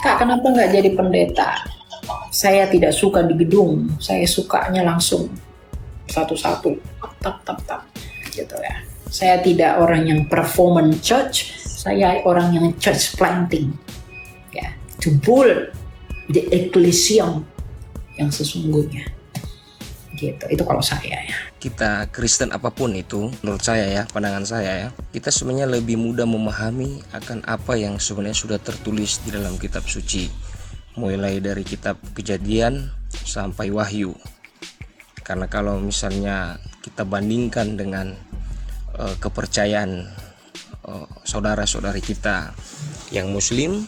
Kak, kenapa nggak jadi pendeta? Saya tidak suka di gedung, saya sukanya langsung satu-satu, tap tap tap, gitu ya. Saya tidak orang yang performance church, saya orang yang church planting, ya, to build the ecclesiam yang sesungguhnya, gitu. Itu kalau saya ya. Kita Kristen apapun itu, menurut saya ya, pandangan saya ya, kita sebenarnya lebih mudah memahami akan apa yang sebenarnya sudah tertulis di dalam kitab suci, mulai dari kitab Kejadian sampai Wahyu. Karena kalau misalnya kita bandingkan dengan kepercayaan saudara-saudari kita yang muslim,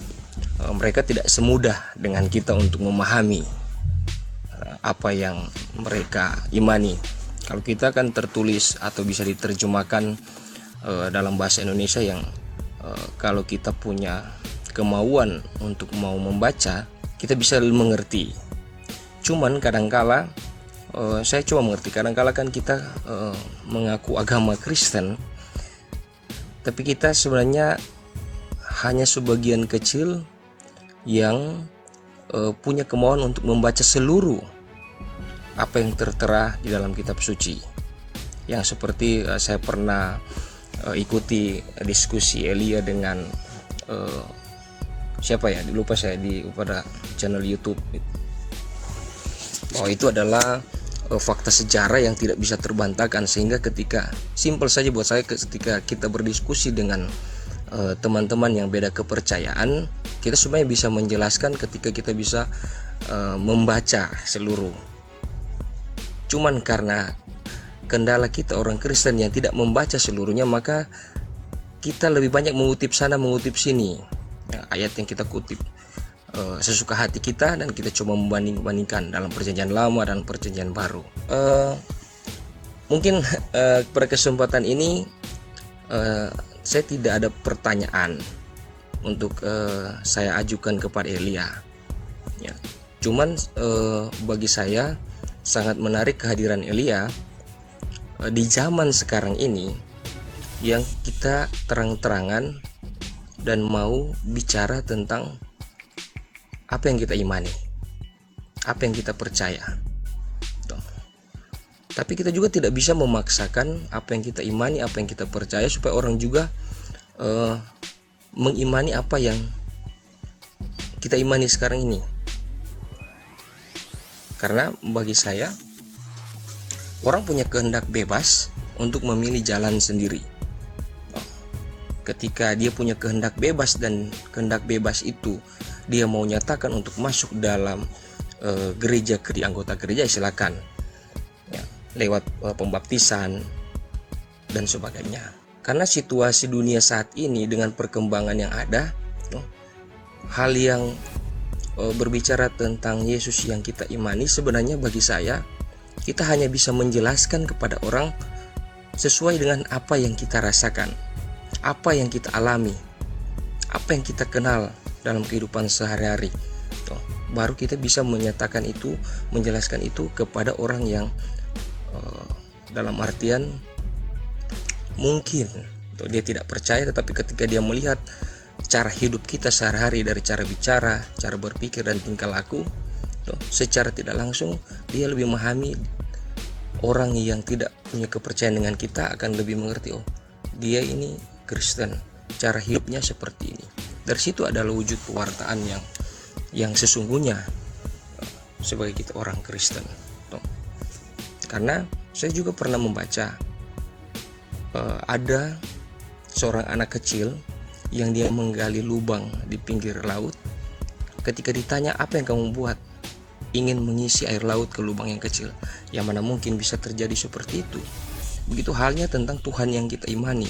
mereka tidak semudah dengan kita untuk memahami apa yang mereka imani. Kalau kita kan tertulis atau bisa diterjemahkan dalam bahasa Indonesia yang kalau kita punya kemauan untuk mau membaca, kita bisa mengerti. Cuman kadangkala saya cuma mengerti, kadangkala kan kita mengaku agama Kristen, tapi kita sebenarnya hanya sebagian kecil yang punya kemauan untuk membaca seluruh apa yang tertera di dalam kitab suci. Yang seperti saya pernah ikuti diskusi Elia dengan siapa ya, lupa saya, pada channel YouTube, bahwa itu adalah fakta sejarah yang tidak bisa terbantahkan. Sehingga ketika, simpel saja buat saya, ketika kita berdiskusi dengan teman-teman yang beda kepercayaan, kita sebenarnya bisa menjelaskan ketika kita bisa membaca seluruh. Cuman karena kendala kita orang Kristen yang tidak membaca seluruhnya, maka kita lebih banyak mengutip sana mengutip sini, ya, ayat yang kita kutip sesuka hati kita, dan kita coba membanding-bandingkan dalam perjanjian lama dan perjanjian baru. Mungkin pada kesempatan ini saya tidak ada pertanyaan untuk saya ajukan kepada Elia, ya. Cuman bagi saya sangat menarik kehadiran Elia di zaman sekarang ini, yang kita terang-terangan dan mau bicara tentang apa yang kita imani, apa yang kita percaya. Tapi kita juga tidak bisa memaksakan apa yang kita imani, apa yang kita percaya, supaya orang juga mengimani apa yang kita imani sekarang ini. Karena bagi saya, orang punya kehendak bebas untuk memilih jalan sendiri. Ketika dia punya kehendak bebas, dan kehendak bebas itu dia mau nyatakan untuk masuk dalam gereja, di anggota gereja, silakan, ya, lewat pembaptisan dan sebagainya. Karena situasi dunia saat ini dengan perkembangan yang ada, hal yang berbicara tentang Yesus yang kita imani, sebenarnya bagi saya, kita hanya bisa menjelaskan kepada orang sesuai dengan apa yang kita rasakan, apa yang kita alami, apa yang kita kenal dalam kehidupan sehari-hari. Baru kita bisa menyatakan itu, menjelaskan itu kepada orang yang dalam artian mungkin dia tidak percaya, tetapi ketika dia melihat cara hidup kita sehari-hari, dari cara bicara, cara berpikir, dan tingkah laku, secara tidak langsung dia lebih memahami. Orang yang tidak punya kepercayaan dengan kita akan lebih mengerti, oh, dia ini Kristen, cara hidupnya seperti ini. Dari situ adalah wujud pewartaan yang sesungguhnya sebagai kita orang Kristen. Karena saya juga pernah membaca ada seorang anak kecil yang dia menggali lubang di pinggir laut. Ketika ditanya, apa yang kamu buat? Ingin mengisi air laut ke lubang yang kecil. Yang mana mungkin bisa terjadi seperti itu. Begitu halnya tentang Tuhan yang kita imani,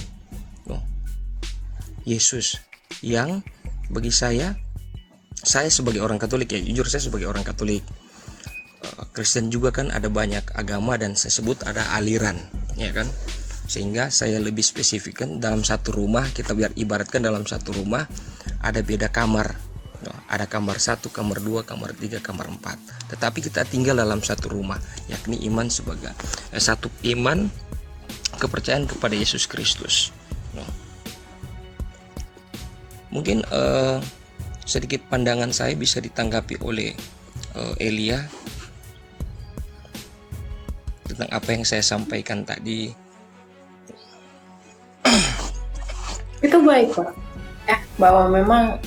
Yesus, yang bagi saya sebagai orang Katolik, ya jujur, saya sebagai orang Katolik, Kristen juga kan ada banyak agama, dan saya sebut ada aliran, ya kan. Sehingga saya lebih spesifikkan, dalam satu rumah, kita biar ibaratkan dalam satu rumah ada beda kamar. Ada kamar 1, kamar 2, kamar 3, kamar 4. Tetapi kita tinggal dalam satu rumah, yakni iman sebagai satu iman, kepercayaan kepada Yesus Kristus. Mungkin sedikit pandangan saya bisa ditanggapi oleh Elia tentang apa yang saya sampaikan tadi. Itu baik, Pak. Bahwa memang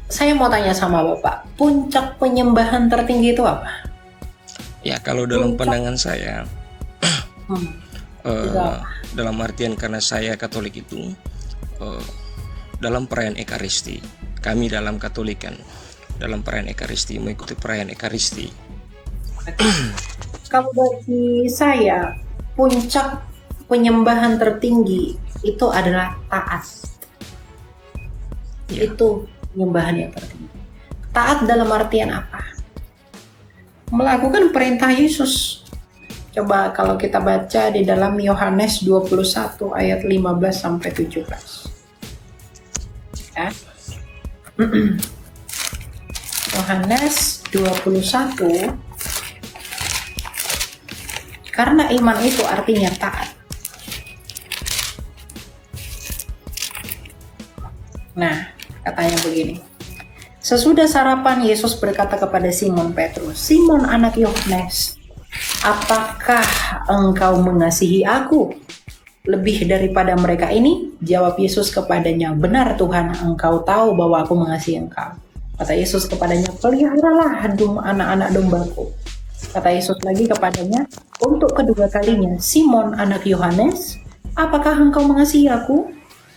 saya mau tanya sama Bapak, puncak penyembahan tertinggi itu apa? Ya, kalau dalam pandangan saya, dalam artian karena saya Katolik itu, dalam perayaan Ekaristi, kami dalam Katolikan, dalam perayaan Ekaristi, mengikuti perayaan Ekaristi. Kalau bagi saya, puncak penyembahan tertinggi itu adalah taat. Ya. Itu penyembahan yang tertinggi. Taat dalam artian apa? Melakukan perintah Yesus. Coba kalau kita baca di dalam Yohanes 21 ayat 15 sampai 17. Ya. Yohanes 21. Karena iman itu artinya taat. Nah, katanya begini. Sesudah sarapan, Yesus berkata kepada Simon Petrus, "Simon anak Yohanes, apakah engkau mengasihi aku lebih daripada mereka ini?" Jawab Yesus kepadanya, "Benar Tuhan, engkau tahu bahwa aku mengasihi engkau." Kata Yesus kepadanya, "Peliharalah anak-anak dombaku." Kata Yesus lagi kepadanya, untuk kedua kalinya, "Simon anak Yohanes, apakah engkau mengasihi aku?"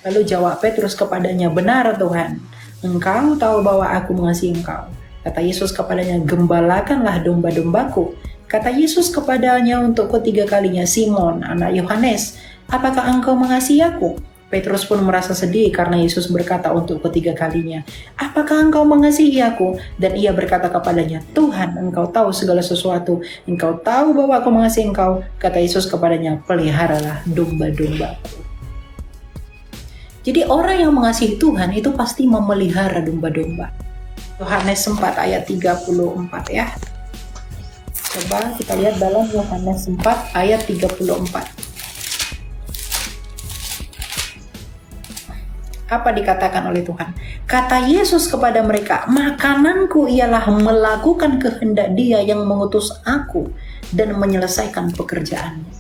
Lalu jawab Petrus kepadanya, "Benar Tuhan, engkau tahu bahwa aku mengasihi engkau." Kata Yesus kepadanya, "Gembalakanlah domba-dombaku." Kata Yesus kepadanya untuk ketiga kalinya, "Simon anak Yohanes, apakah engkau mengasihi aku?" Petrus pun merasa sedih karena Yesus berkata untuk ketiga kalinya, "Apakah engkau mengasihi aku?" Dan ia berkata kepadanya, "Tuhan, engkau tahu segala sesuatu. Engkau tahu bahwa aku mengasihi engkau." Kata Yesus kepadanya, "Peliharalah domba-dombaku." Jadi orang yang mengasihi Tuhan itu pasti memelihara domba-domba. Yohanes 4 ayat 34 ya. Coba kita lihat dalam Yohanes 4 ayat 34. Apa dikatakan oleh Tuhan? Kata Yesus kepada mereka, "Makananku ialah melakukan kehendak Dia yang mengutus aku dan menyelesaikan pekerjaannya."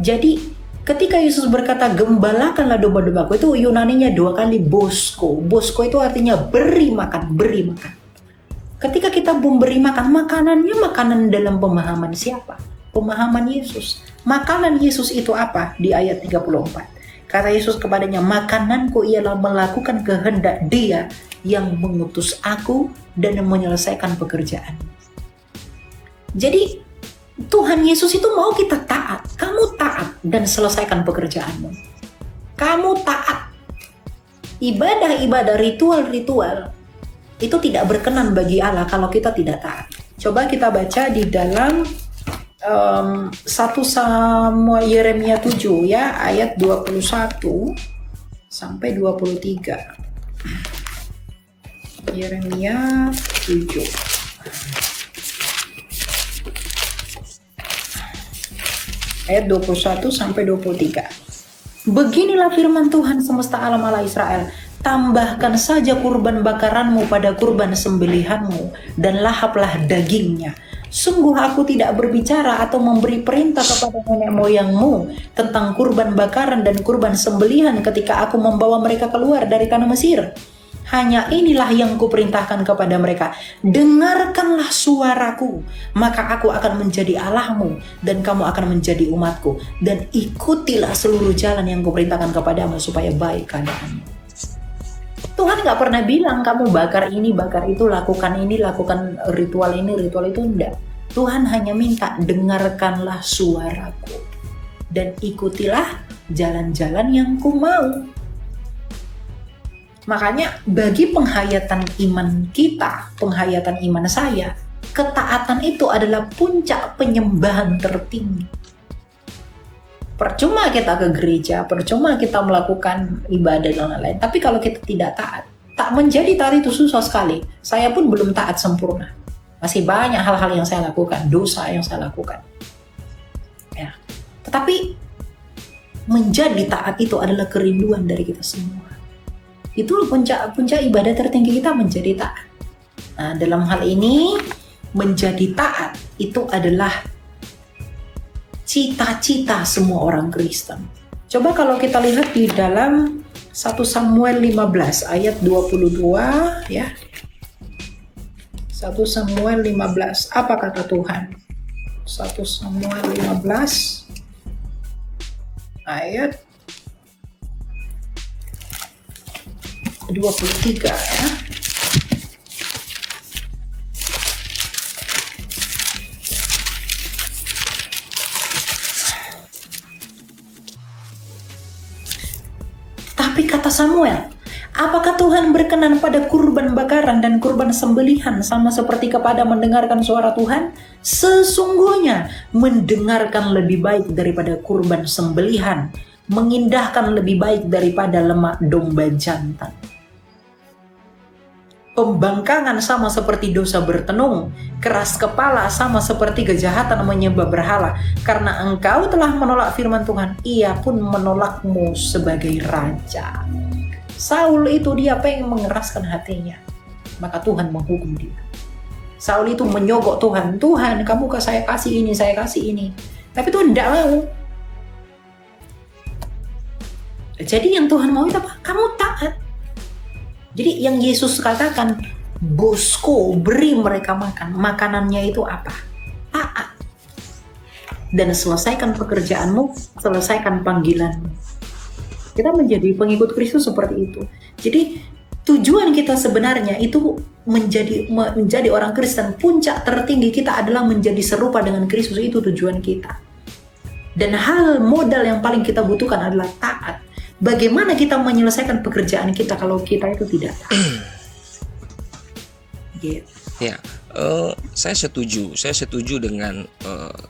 Jadi ketika Yesus berkata, "Gembalakanlah domba-dombaku," itu Yunaninya 2 kali bosko. Bosko itu artinya beri makan, beri makan. Ketika kita memberi makan, makanannya makanan dalam pemahaman siapa? Pemahaman Yesus. Makanan Yesus itu apa? Di ayat 34. Kata Yesus kepadanya, "Makananku ialah melakukan kehendak Dia yang mengutus aku dan menyelesaikan pekerjaan." Jadi Tuhan Yesus itu mau kita taat. Kamu taat dan selesaikan pekerjaanmu. Kamu taat. Ibadah-ibadah, ritual-ritual itu tidak berkenan bagi Allah kalau kita tidak taat. Coba kita baca di dalam 1 Samuel Yeremia 7 ya, ayat 21 sampai 23. Yeremia 7. Ayat 21 sampai 23. "Beginilah firman Tuhan semesta alam Allah Israel. Tambahkan saja kurban bakaranmu pada kurban sembelihanmu dan lahaplah dagingnya. Sungguh aku tidak berbicara atau memberi perintah kepada nenek moyangmu tentang kurban bakaran dan kurban sembelihan ketika aku membawa mereka keluar dari tanah Mesir. Hanya inilah yang kuperintahkan kepada mereka. Dengarkanlah suaraku, maka aku akan menjadi Allahmu dan kamu akan menjadi umatku. Dan ikutilah seluruh jalan yang kuperintahkan kepadamu supaya baik keadaanmu." Tuhan gak pernah bilang kamu bakar ini, bakar itu, lakukan ini, lakukan ritual ini, ritual itu, enggak. Tuhan hanya minta, dengarkanlah suaraku dan ikutilah jalan-jalan yang ku mau. Makanya bagi penghayatan iman kita, penghayatan iman saya, ketaatan itu adalah puncak penyembahan tertinggi. Percuma kita ke gereja, percuma kita melakukan ibadah dan lain-lain. Tapi kalau kita tidak taat, tak menjadi taat itu susah sekali. Saya pun belum taat sempurna. Masih banyak hal-hal yang saya lakukan, dosa yang saya lakukan. Ya. Tetapi menjadi taat itu adalah kerinduan dari kita semua. Itu puncak ibadah tertinggi kita menjadi taat. Nah, dalam hal ini menjadi taat itu adalah cita-cita semua orang Kristen. Coba kalau kita lihat di dalam 1 Samuel 15 ayat 22 ya. 1 Samuel 15, apa kata Tuhan? 1 Samuel 15 ayat 23 ya. Tapi kata Samuel, apakah Tuhan berkenan pada kurban bakaran dan kurban sembelihan sama seperti kepada mendengarkan suara Tuhan? Sesungguhnya mendengarkan lebih baik daripada kurban sembelihan, mengindahkan lebih baik daripada lemak domba jantan. Pembangkangan sama seperti dosa bertenung, keras kepala sama seperti kejahatan menyembah berhala. Karena engkau telah menolak firman Tuhan, ia pun menolakmu sebagai raja. Saul itu dia pengen mengeraskan hatinya, maka Tuhan menghukum dia. Saul itu menyogok Tuhan, Tuhan kamu saya kasih ini, saya kasih ini. Tapi Tuhan tidak mau. Jadi yang Tuhan mau itu apa? Kamu taat. Jadi yang Yesus katakan, bosku beri mereka makan. Makanannya itu apa? Taat. Dan selesaikan pekerjaanmu, selesaikan panggilanmu. Kita menjadi pengikut Kristus seperti itu. Jadi tujuan kita sebenarnya itu menjadi orang Kristen. Puncak tertinggi kita adalah menjadi serupa dengan Kristus, itu tujuan kita. Dan hal modal yang paling kita butuhkan adalah taat. Bagaimana kita menyelesaikan pekerjaan kita kalau kita itu tidak taat? Gitu. Ya, saya setuju dengan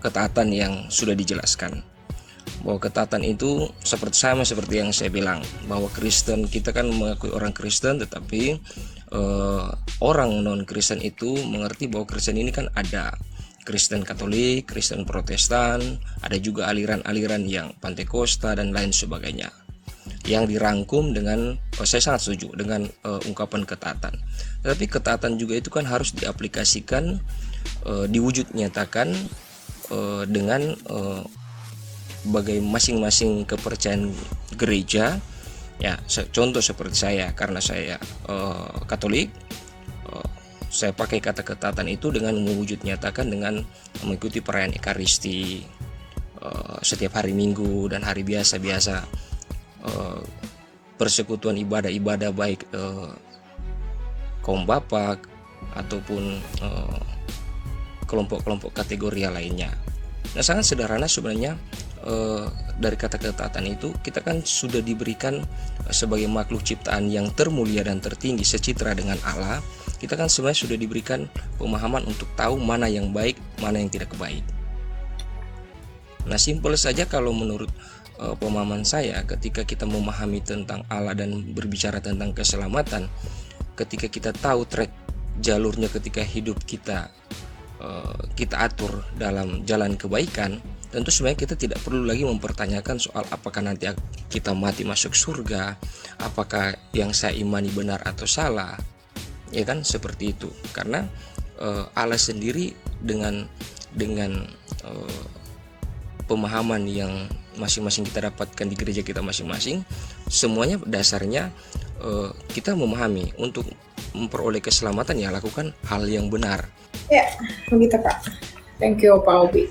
ketaatan yang sudah dijelaskan. Bahwa ketaatan itu seperti yang saya bilang, bahwa Kristen, kita kan mengakui orang Kristen, tetapi orang non Kristen itu mengerti bahwa Kristen ini kan ada Kristen Katolik, Kristen Protestan, ada juga aliran-aliran yang Pantekosta dan lain sebagainya, yang dirangkum dengan, saya sangat setuju dengan ungkapan ketaatan. Tetapi ketaatan juga itu kan harus diaplikasikan, diwujud nyatakan dengan bagai masing-masing kepercayaan gereja. Ya, contoh seperti saya, karena saya Katolik, saya pakai kata ketaatan itu dengan mewujud nyatakan dengan mengikuti perayaan Ekaristi setiap hari Minggu dan hari biasa-biasa, persekutuan ibadah-ibadah baik kaum bapak ataupun kelompok-kelompok kategori lainnya. Nah, sangat sederhana sebenarnya. Dari kata ketaatan itu kita kan sudah diberikan sebagai makhluk ciptaan yang termulia dan tertinggi secitra dengan Allah. Kita kan sebenarnya sudah diberikan pemahaman untuk tahu mana yang baik, mana yang tidak baik. Nah, simpel saja kalau menurut pemahaman saya, ketika kita memahami tentang Allah dan berbicara tentang keselamatan, ketika kita tahu track jalurnya, ketika hidup kita atur dalam jalan kebaikan, tentu sebenarnya kita tidak perlu lagi mempertanyakan soal apakah nanti kita mati masuk surga, apakah yang saya imani benar atau salah, ya kan, seperti itu. Karena Allah sendiri dengan pemahaman yang masing-masing kita dapatkan di gereja kita masing-masing, semuanya dasarnya kita memahami untuk memperoleh keselamatan, ya lakukan hal yang benar. Ya, begitu Pak. Thank you Pak Obi.